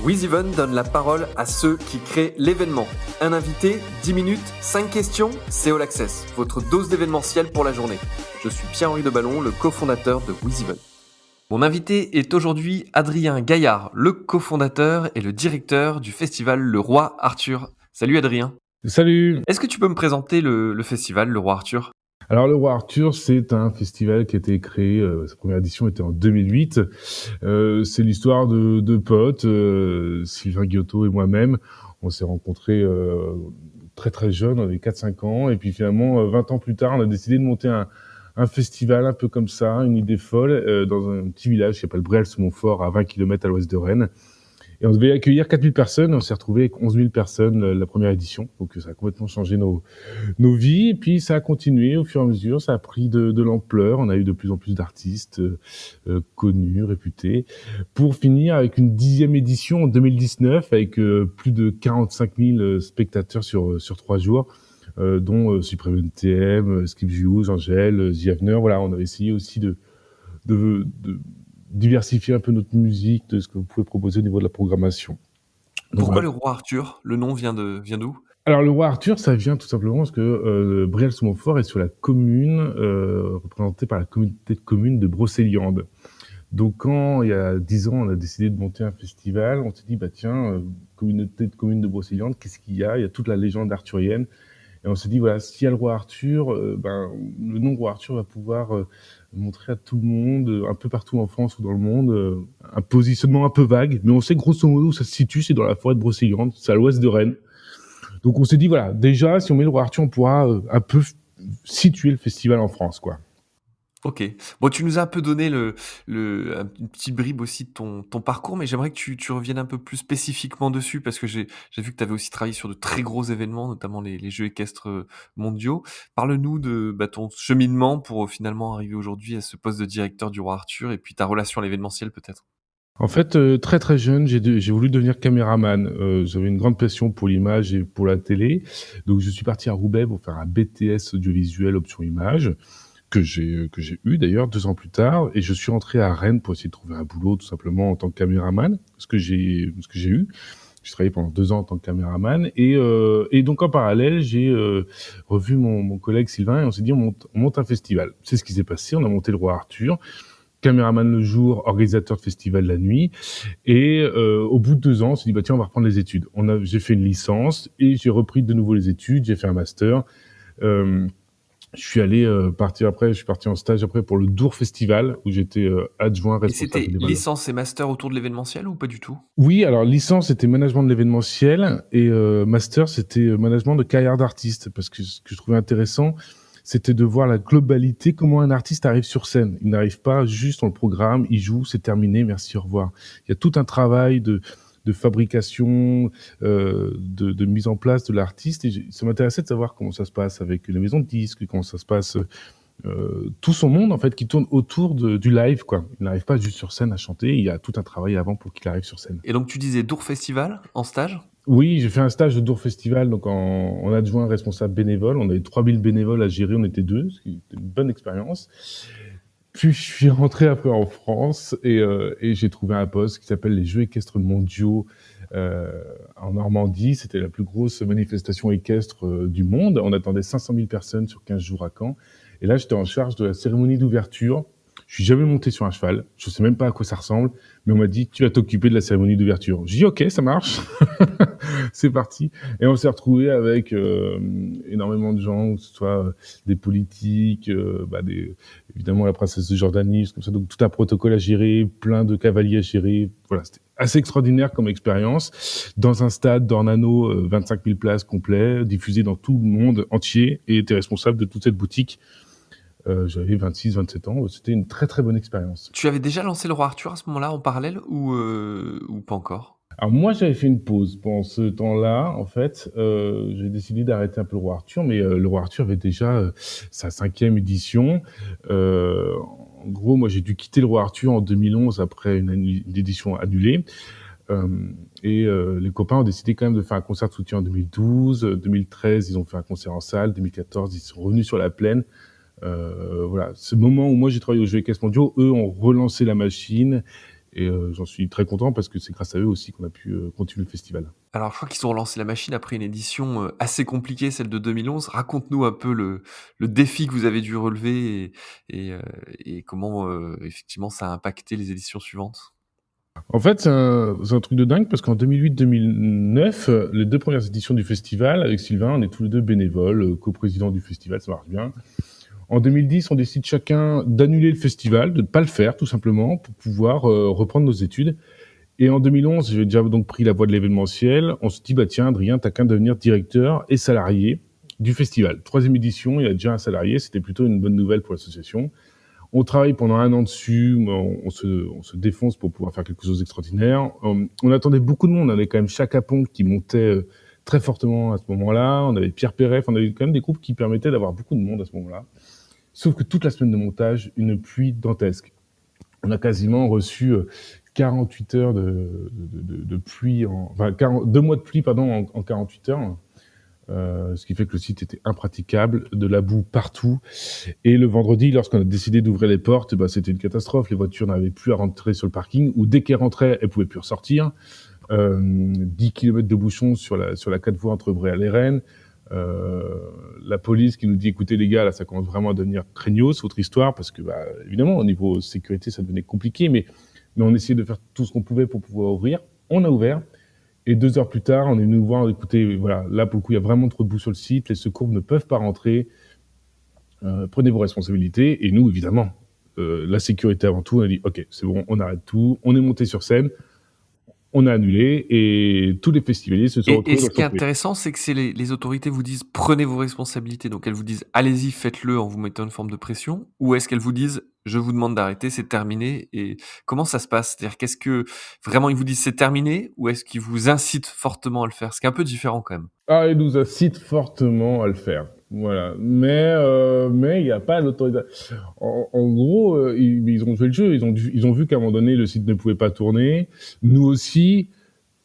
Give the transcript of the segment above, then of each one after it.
WizEven donne la parole à ceux qui créent l'événement. Un invité, 10 minutes, 5 questions, c'est All Access, votre dose d'événementiel pour la journée. Je suis Pierre-Henri Deballon, le cofondateur de WizEven. Mon invité est aujourd'hui Adrien Gaillard, le cofondateur et le directeur du festival Le Roi Arthur. Salut Adrien. Salut. Est-ce que tu peux me présenter le festival Le Roi Arthur ? Alors le Roi Arthur, c'est un festival qui a été créé, sa première édition était en 2008. C'est l'histoire de potes, Sylvain Guiotto et moi-même. On s'est rencontrés très très jeunes, on avait 4-5 ans, et puis finalement 20 ans plus tard, on a décidé de monter un festival un peu comme ça, une idée folle, dans un petit village qui s'appelle Bréal-sous-Montfort, à 20 km à l'ouest de Rennes. Et on devait accueillir 4000 personnes, on s'est retrouvé avec 11 000 personnes la première édition, donc ça a complètement changé nos vies, et puis ça a continué au fur et à mesure, ça a pris de l'ampleur, on a eu de plus en plus d'artistes connus, réputés, pour finir avec une 10e édition en 2019, avec plus de 45 000 spectateurs sur 3 jours, dont Supreme NTM, Skip Hughes, Angèle, The Avener. Voilà, on a essayé aussi de diversifier un peu notre musique, de ce que vous pouvez proposer au niveau de la programmation. Donc, pourquoi le Roi Arthur ? Le nom vient d'où ? Alors le Roi Arthur, ça vient tout simplement parce que Bréal-sous-Montfort est sur la commune, représentée par la communauté de communes de Brocéliande. Donc quand, il y a 10 ans, on a décidé de monter un festival, on s'est dit, communauté de communes de Brocéliande, qu'est-ce qu'il y a ? Il y a toute la légende arthurienne. Et on s'est dit, voilà, s'il y a le Roi Arthur, le nom Roi Arthur va pouvoir montrer à tout le monde, un peu partout en France ou dans le monde, un positionnement un peu vague. Mais on sait grosso modo où ça se situe, c'est dans la forêt de Brocéliande, c'est à l'ouest de Rennes. Donc on s'est dit, voilà, déjà, si on met le Roi Arthur, on pourra un peu situer le festival en France, quoi. Ok. Bon, tu nous as un peu donné une petite bribe aussi de ton parcours, mais j'aimerais que tu reviennes un peu plus spécifiquement dessus, parce que j'ai vu que tu avais aussi travaillé sur de très gros événements, notamment les Jeux équestres mondiaux. Parle-nous de ton cheminement pour finalement arriver aujourd'hui à ce poste de directeur du Roi Arthur, et puis ta relation à l'événementiel peut-être. En fait, très très jeune, j'ai voulu devenir caméraman. J'avais une grande passion pour l'image et pour la télé, donc je suis parti à Roubaix pour faire un BTS audiovisuel option image, que j'ai eu d'ailleurs 2 ans plus tard, et je suis rentré à Rennes pour essayer de trouver un boulot tout simplement en tant que caméraman, ce que j'ai eu. J'ai travaillé pendant 2 ans en tant que caméraman, et donc en parallèle, j'ai revu mon collègue Sylvain, et on s'est dit on monte un festival. C'est ce qui s'est passé, on a monté le Roi Arthur, caméraman le jour, organisateur de festival la nuit, et au bout de 2 ans, on s'est dit tiens, on va reprendre les études. J'ai fait une licence et j'ai repris de nouveau les études, j'ai fait un master. Je suis parti en stage après pour le Dour Festival, où j'étais adjoint responsable. Et c'était licence et master autour de l'événementiel ou pas du tout ? Oui, alors licence c'était management de l'événementiel, et master c'était management de carrière d'artiste, parce que ce que je trouvais intéressant, c'était de voir la globalité, comment un artiste arrive sur scène. Il n'arrive pas juste dans le programme, il joue, c'est terminé, merci, au revoir. Il y a tout un travail de fabrication, de mise en place de l'artiste, et ça m'intéressait de savoir comment ça se passe avec les maisons de disques, comment ça se passe, tout son monde en fait qui tourne autour du live, quoi. Il n'arrive pas juste sur scène à chanter, il y a tout un travail avant pour qu'il arrive sur scène. Et donc tu disais Dour Festival en stage ? Oui, j'ai fait un stage de Dour Festival, donc en adjoint responsable bénévole. On avait 3000 bénévoles à gérer, on était 2, ce qui était une bonne expérience. Puis je suis rentré après en France, et j'ai trouvé un poste qui s'appelle les Jeux équestres mondiaux en Normandie. C'était la plus grosse manifestation équestre du monde. On attendait 500 000 personnes sur 15 jours à Caen. Et là, j'étais en charge de la cérémonie d'ouverture. Je suis jamais monté sur un cheval. Je sais même pas à quoi ça ressemble, mais on m'a dit tu vas t'occuper de la cérémonie d'ouverture. J'ai dit ok, ça marche. C'est parti. Et on s'est retrouvé avec énormément de gens, que ce soit des politiques, évidemment la princesse de Jordanie, comme ça, donc tout un protocole à gérer, plein de cavaliers à gérer. Voilà, c'était assez extraordinaire comme expérience. Dans un stade d'Ornano, 25 000 places complet, diffusé dans tout le monde entier, et était responsable de toute cette boutique. J'avais 26, 27 ans, c'était une très très bonne expérience. Tu avais déjà lancé le Roi Arthur à ce moment-là en parallèle ou pas encore ? Alors moi, j'avais fait une pause pendant ce temps-là. En fait, j'ai décidé d'arrêter un peu le Roi Arthur, mais le Roi Arthur avait déjà sa 5e édition. En gros, moi, j'ai dû quitter le Roi Arthur en 2011 après une édition annulée. Les copains ont décidé quand même de faire un concert de soutien en 2012. 2013, ils ont fait un concert en salle. 2014, ils sont revenus sur la plaine. Voilà, ce moment où moi j'ai travaillé aux Jeux équestres mondiaux, eux ont relancé la machine. Et j'en suis très content parce que c'est grâce à eux aussi qu'on a pu continuer le festival. Alors, je crois qu'ils ont relancé la machine après une édition, assez compliquée, celle de 2011. Raconte-nous un peu le défi que vous avez dû relever et comment, effectivement, ça a impacté les éditions suivantes? En fait, c'est un truc de dingue parce qu'en 2008-2009, les 2 premières éditions du festival, avec Sylvain, on est tous les 2 bénévoles, coprésidents du festival, ça marche bien. En 2010, on décide chacun d'annuler le festival, de ne pas le faire tout simplement pour pouvoir reprendre nos études. Et en 2011, j'ai déjà donc pris la voie de l'événementiel. On se dit, bah tiens, Adrien, t'as qu'à devenir directeur et salarié du festival. Troisième édition, il y a déjà un salarié, c'était plutôt une bonne nouvelle pour l'association. On travaille pendant 1 an dessus, on se défonce pour pouvoir faire quelque chose d'extraordinaire. On attendait beaucoup de monde, on avait quand même Chaka Ponk qui montait très fortement à ce moment-là, on avait Pierre Perret, enfin, on avait quand même des groupes qui permettaient d'avoir beaucoup de monde à ce moment-là. Sauf que toute la semaine de montage, une pluie dantesque. On a quasiment reçu 48 heures de pluie, enfin 2 mois de pluie pardon, en 48 heures. Ce qui fait que le site était impraticable, de la boue partout. Et le vendredi, lorsqu'on a décidé d'ouvrir les portes, bah, c'était une catastrophe. Les voitures n'avaient plus à rentrer sur le parking, ou dès qu'elles rentraient, elles pouvaient plus ressortir. 10 km de bouchons sur la 4 voies entre Bréal et Rennes. La police qui nous dit, écoutez les gars, là ça commence vraiment à devenir craignos, votre histoire, parce que bah, évidemment au niveau sécurité ça devenait compliqué, mais on essayait de faire tout ce qu'on pouvait pour pouvoir ouvrir. On a ouvert, et 2 heures plus tard, on est venu nous voir, écoutez, voilà, là pour le coup il y a vraiment trop de boue sur le site, les secours ne peuvent pas rentrer, prenez vos responsabilités. Et nous évidemment, la sécurité avant tout, on a dit ok, c'est bon, on arrête tout, on est monté sur scène, on a annulé, et tous les festivaliers se sont Et retrouvés ce dans le qui est centre-ville. intéressant, c'est que c'est les autorités vous disent: «Prenez vos responsabilités», donc elles vous disent: «Allez-y, faites-le», en vous mettant une forme de pression? Ou est-ce qu'elles vous disent: «Je vous demande d'arrêter, c'est terminé», et comment ça se passe? C'est-à-dire qu'est-ce que vraiment ils vous disent: «C'est terminé», ou est-ce qu'ils vous incitent fortement à le faire? Ce qui est un peu différent quand même. Ah, il nous incite fortement à le faire. Voilà. Mais il n'y a pas l'autorisation. En gros, ils ont joué le jeu. Ils ont vu qu'à un moment donné, le site ne pouvait pas tourner. Nous aussi.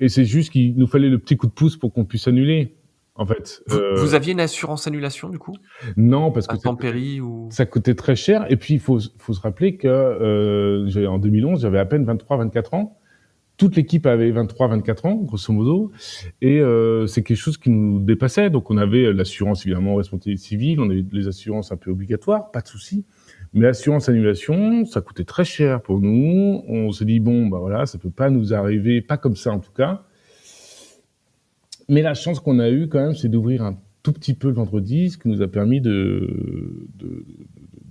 Et c'est juste qu'il nous fallait le petit coup de pouce pour qu'on puisse annuler. En fait, Vous aviez une assurance annulation du coup? non, parce que Intempéries ou? ça coûtait très cher. Et puis, faut se rappeler que en 2011, j'avais à peine 23-24 ans. Toute l'équipe avait 23-24 ans, grosso modo, et c'est quelque chose qui nous dépassait. Donc on avait l'assurance évidemment responsabilité civile, on avait les assurances un peu obligatoires, pas de souci. Mais l'assurance annulation, ça coûtait très cher pour nous. On s'est dit bon, bah voilà, ça peut pas nous arriver, pas comme ça en tout cas. Mais la chance qu'on a eue quand même, c'est d'ouvrir un tout petit peu le vendredi, ce qui nous a permis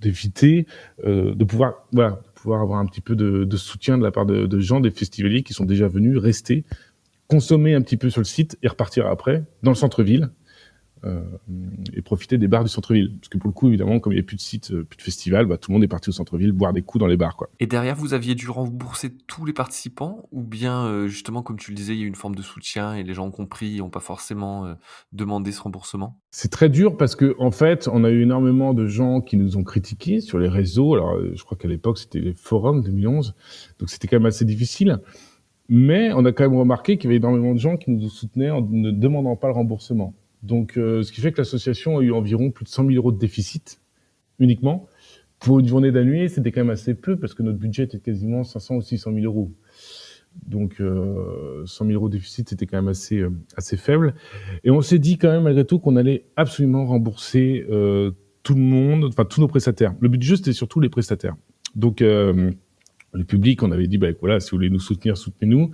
d'éviter de pouvoir voilà, de pouvoir avoir un petit peu de soutien de la part de gens, des festivaliers qui sont déjà venus rester, consommer un petit peu sur le site et repartir après dans le centre-ville, euh, et profiter des bars du centre-ville. Parce que pour le coup, évidemment, comme il n'y a plus de site, plus de festival, bah, tout le monde est parti au centre-ville boire des coups dans les bars, quoi. Et derrière, vous aviez dû rembourser tous les participants, ou bien, justement, comme tu le disais, il y a eu une forme de soutien et les gens ont compris et ont pas forcément, demandé ce remboursement? C'est très dur parce que en fait, on a eu énormément de gens qui nous ont critiqués sur les réseaux. Alors, je crois qu'à l'époque, c'était les forums 2011, donc c'était quand même assez difficile. Mais on a quand même remarqué qu'il y avait énormément de gens qui nous soutenaient en ne demandant pas le remboursement. Donc, ce qui fait que l'association a eu environ plus de 100 000 euros de déficit uniquement. Pour une journée d'année, c'était quand même assez peu parce que notre budget était quasiment 500 ou 600 000 euros. Donc, 100 000 euros de déficit, c'était quand même assez faible. Et on s'est dit quand même, malgré tout, qu'on allait absolument rembourser tout le monde, enfin tous nos prestataires. Le but du jeu, c'était surtout les prestataires. Donc, le public, on avait dit, bah voilà, si vous voulez nous soutenir, soutenez-nous.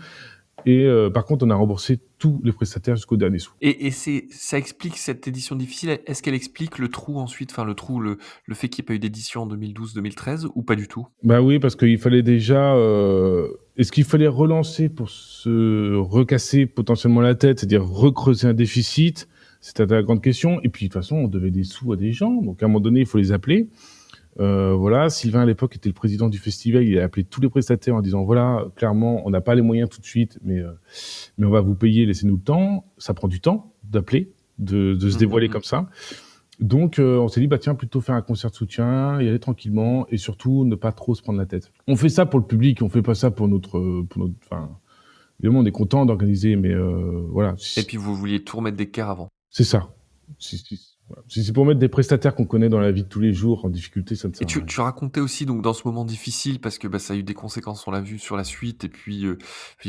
Et par contre, on a remboursé tous les prestataires jusqu'au dernier sou. Et ça explique cette édition difficile. Est-ce qu'elle explique le trou ensuite, enfin le trou, le fait qu'il y ait pas eu d'édition en 2012-2013, ou pas du tout? Bah oui, parce qu'il fallait déjà... est-ce qu'il fallait relancer pour se recasser potentiellement la tête, c'est-à-dire recreuser un déficit? C'était la grande question. Et puis, de toute façon, on devait des sous à des gens. Donc, à un moment donné, il faut les appeler. Voilà, Sylvain, à l'époque, était le président du festival. Il a appelé tous les prestataires en disant, voilà, clairement, on n'a pas les moyens tout de suite, mais on va vous payer, laissez-nous le temps. Ça prend du temps d'appeler, de se dévoiler comme ça. Donc, on s'est dit, bah tiens, plutôt faire un concert de soutien, y aller tranquillement, et surtout ne pas trop se prendre la tête. On fait ça pour le public, on fait pas ça pour notre, enfin, évidemment, on est content d'organiser, mais voilà. Et puis vous vouliez tout remettre d'équerre avant. C'est ça. Voilà. Si c'est pour mettre des prestataires qu'on connaît dans la vie de tous les jours en difficulté, ça ne Et sert à tu rien. tu racontais aussi donc dans ce moment difficile parce que, bah, ça a eu des conséquences, on l'a vu sur la suite et puis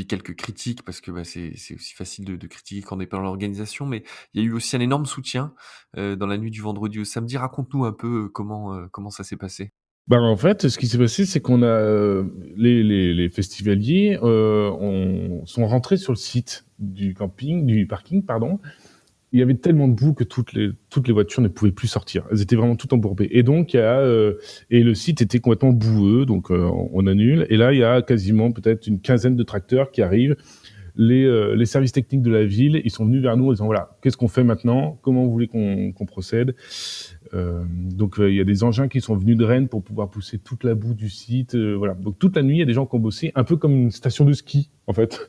quelques critiques parce que, bah, c'est aussi facile de critiquer quand on n'est pas dans l'organisation, mais il y a eu aussi un énorme soutien, dans la nuit du vendredi au samedi. Raconte-nous un peu, comment ça s'est passé? Bah, en fait, ce qui s'est passé, c'est qu'on a, les festivaliers, sont rentrés sur le site du parking, pardon. Il y avait tellement de boue que toutes les voitures ne pouvaient plus sortir. Elles étaient vraiment toutes embourbées et donc il y a, et le site était complètement boueux, donc on annule et là, il y a quasiment peut-être une quinzaine de tracteurs qui arrivent. Les services techniques de la ville, ils sont venus vers nous en disant: «Voilà, qu'est-ce qu'on fait maintenant? Comment vous voulez qu'on procède?» Donc il y a des engins qui sont venus de Rennes pour pouvoir pousser toute la boue du site, voilà. Donc toute la nuit, il y a des gens qui ont bossé un peu comme une station de ski, en fait.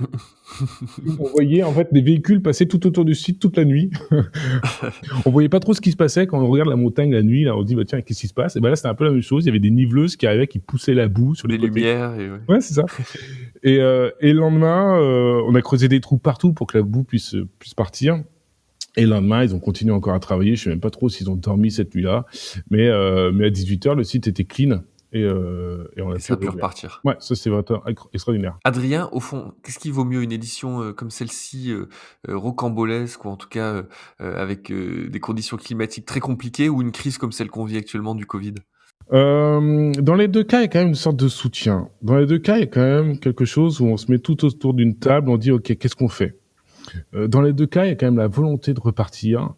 On voyait, en fait, des véhicules passer tout autour du site toute la nuit. On voyait pas trop ce qui se passait quand on regarde la montagne la nuit, là, on se dit: «Bah, tiens, qu'est-ce qui se passe?» Et ben là, c'était un peu la même chose. Il y avait des niveleuses qui arrivaient, qui poussaient la boue sur les Des côtés. lumières et ouais. Ouais, c'est ça. Et le lendemain, on a creusé des trous partout pour que la boue puisse partir. Et le lendemain, ils ont continué encore à travailler. Je sais même pas trop s'ils ont dormi cette nuit-là, mais à 18h, le site était clean et on a Et pu ça a pu rouvrir. repartir. Ouais, ça c'est vraiment extraordinaire. Adrien, au fond, qu'est-ce qui vaut mieux? Une édition, comme celle-ci, rocambolesque ou en tout cas, avec, des conditions climatiques très compliquées ou une crise comme celle qu'on vit actuellement du Covid? Dans les 2 cas, il y a quand même une sorte de soutien. Dans les 2 cas, il y a quand même quelque chose où on se met tout autour d'une table, on dit: «OK, qu'est-ce qu'on fait?» Dans les 2 cas, il y a quand même la volonté de repartir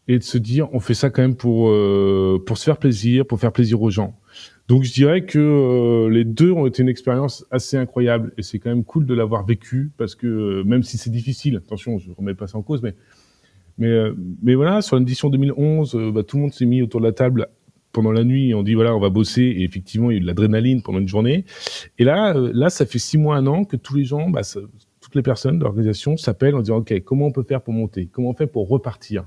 et de se dire: «On fait ça quand même pour se faire plaisir, pour faire plaisir aux gens». Donc je dirais que, les 2 ont été une expérience assez incroyable et c'est quand même cool de l'avoir vécu parce que, même si c'est difficile, attention, je remets pas ça en cause, mais, mais voilà, sur l'édition 2011, bah, tout le monde s'est mis autour de la table pendant la nuit et on dit: «Voilà, on va bosser» et effectivement, il y a eu de l'adrénaline pendant une journée et là, ça fait 6 mois, 1 an que tous les gens, bah, toutes les personnes de l'organisation s'appellent en disant: «OK, comment on peut faire pour monter? Comment on fait pour repartir?»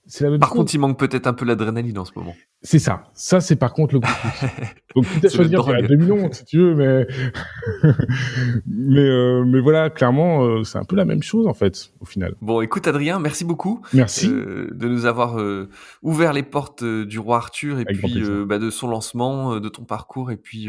C'est la même Par chose. contre, il manque peut-être un peu l'adrénaline en ce moment. C'est ça. Ça, c'est par contre le gros souci. Donc quitte à C'est notre choisir, je dirais drogue. 2011 si tu veux, mais mais voilà, clairement, c'est un peu la même chose en fait, au final. Bon, écoute Adrien, merci beaucoup, Merci, de nous avoir, ouvert les portes, du Roi Arthur et avec grand puis, plaisir. bah, de son lancement, de ton parcours et puis,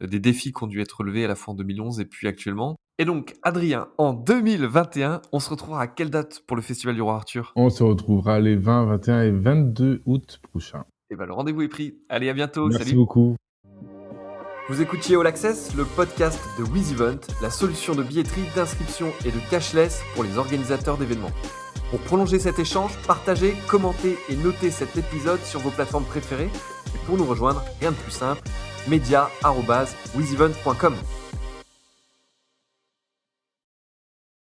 des défis qui ont dû être relevés à la fois en 2011 et puis actuellement. Et donc Adrien, en 2021, on se retrouvera à quelle date pour le Festival du Roi Arthur? On se retrouvera les 20, 21 et 22 août prochains. Eh ben, le rendez-vous est pris. Allez, à bientôt, Merci salut! beaucoup. Vous écoutiez All Access, le podcast de WizEvent, la solution de billetterie, d'inscription et de cashless pour les organisateurs d'événements. Pour prolonger cet échange, partagez, commentez et notez cet épisode sur vos plateformes préférées. Et pour nous rejoindre, rien de plus simple, media@wizevent.com.